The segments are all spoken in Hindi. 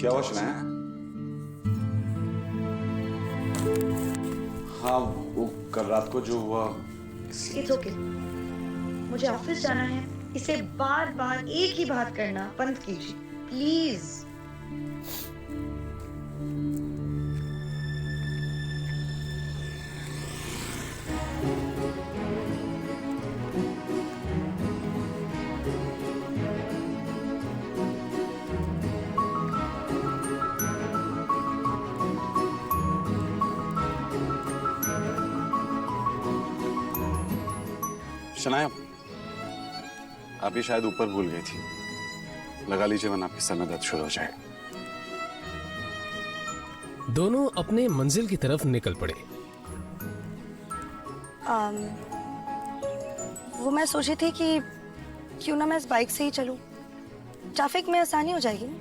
क्या हुआ शनाया? हाँ, वो कल रात को जो हुआ। It's okay. मुझे ऑफिस जाना है। इसे बार बार एक ही बात करना बंद कीजिए प्लीज। शनाया, आप ये शायद ऊपर भूल गई थी। लगा लीजिए वरना आपके सर में दर्द शुरू हो जाएगा। दोनों अपने मंजिल की तरफ निकल पड़े। वो मैं सोची थी कि क्यों ना मैं इस बाइक से ही चलूं, ट्रैफिक में आसानी हो जाएगी ना।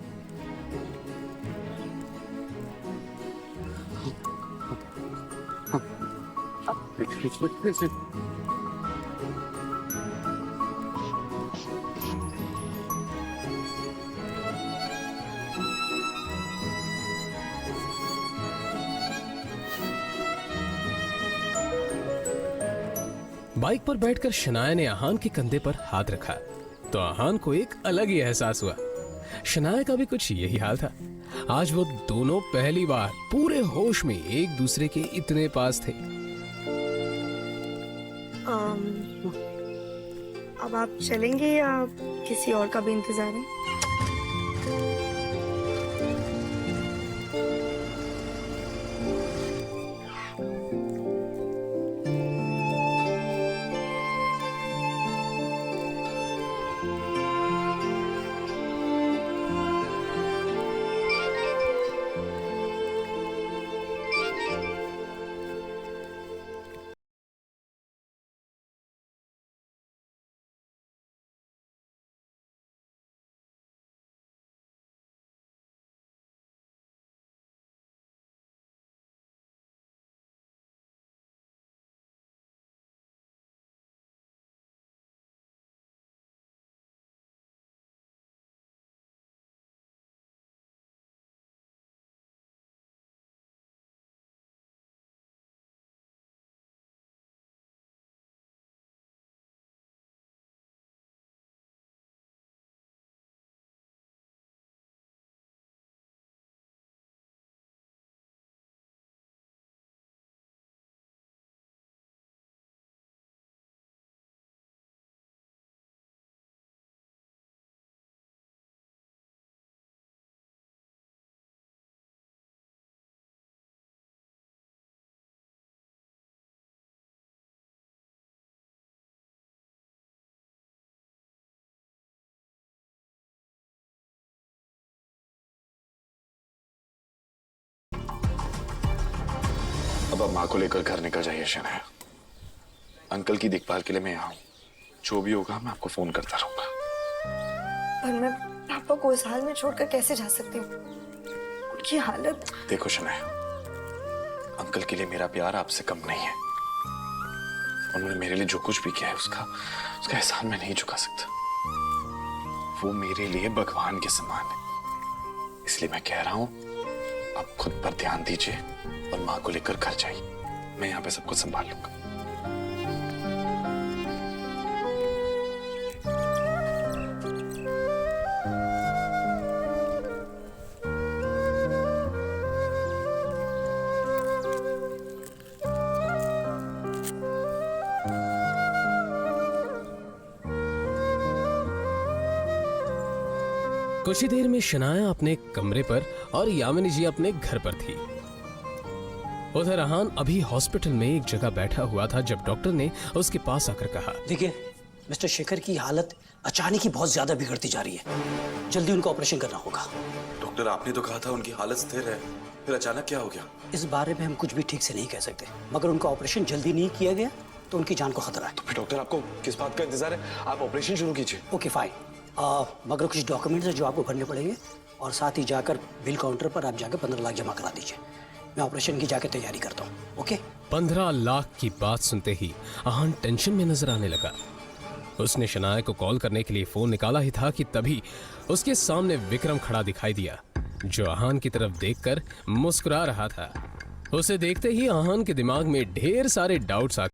बाइक पर बैठकर शनाया ने आहान के कंधे पर हाथ रखा तो आहान को एक अलग ही एहसास हुआ। शनाया का भी कुछ यही हाल था। आज वो दोनों पहली बार पूरे होश में एक दूसरे के इतने पास थे। अब आप चलेंगे या किसी और का भी इंतजार है? अब माँ को लेकर घर निकल जाइए शनाया। अंकल की देखभाल के लिए मैं यहाँ हूँ। जो भी होगा मैं आपको फोन करता रहूंगा। पर मैं पापा को इस हाल में छोड़कर कैसे जा सकती हूँ? उनकी हालत। देखो शनाया, अंकल के लिए मेरा प्यार आपसे कम नहीं है। उन्होंने मेरे लिए जो कुछ भी किया है उसका एहसान मैं नहीं चुका सकता। वो मेरे लिए भगवान के समान है। इसलिए मैं कह रहा हूँ आप खुद पर ध्यान दीजिए और माँ को लेकर घर जाइए। मैं यहाँ पे सब कुछ संभाल लूंगा। कुछ ही देर में शनाया अपने कमरे पर और यामिनी जी अपने घर पर थी। उधर आहान अभी हॉस्पिटल में एक जगह बैठा हुआ था जब डॉक्टर ने उसके पास आकर कहा, देखिए मिस्टर शेखर की हालत अचानक ही बहुत ज्यादा बिगड़ती जा रही है। जल्दी उनका ऑपरेशन करना होगा। डॉक्टर, आपने तो कहा था उनकी हालत स्थिर है, फिर अचानक क्या हो गया? इस बारे में हम कुछ भी ठीक से नहीं कह सकते, मगर उनका ऑपरेशन जल्दी नहीं किया गया तो उनकी जान को खतरा है। तो फिर डॉक्टर आपको किस बात का इंतजार है? आप ऑपरेशन शुरू कीजिए। ओके फाइन, मगर कुछ डॉक्यूमेंट्स है जो आपको भरने पड़ेंगे और साथ ही जाकर बिल काउंटर पर आप जाकर 15 लाख जमा करा दीजिए। मैं ऑपरेशन की जाकर तैयारी करता हूँ। ओके। 15 लाख की बात सुनते ही आहान टेंशन में नजर आने लगा। उसने शनाया को कॉल करने के लिए फोन निकाला ही था कि तभी उसके सामने विक्रम खड़ा दिखाई दिया। जो आहान की तरफ देखकर मुस्कुरा रहा था। उसे देखते ही आहान के दिमाग में ढेर सारे डाउट्स आ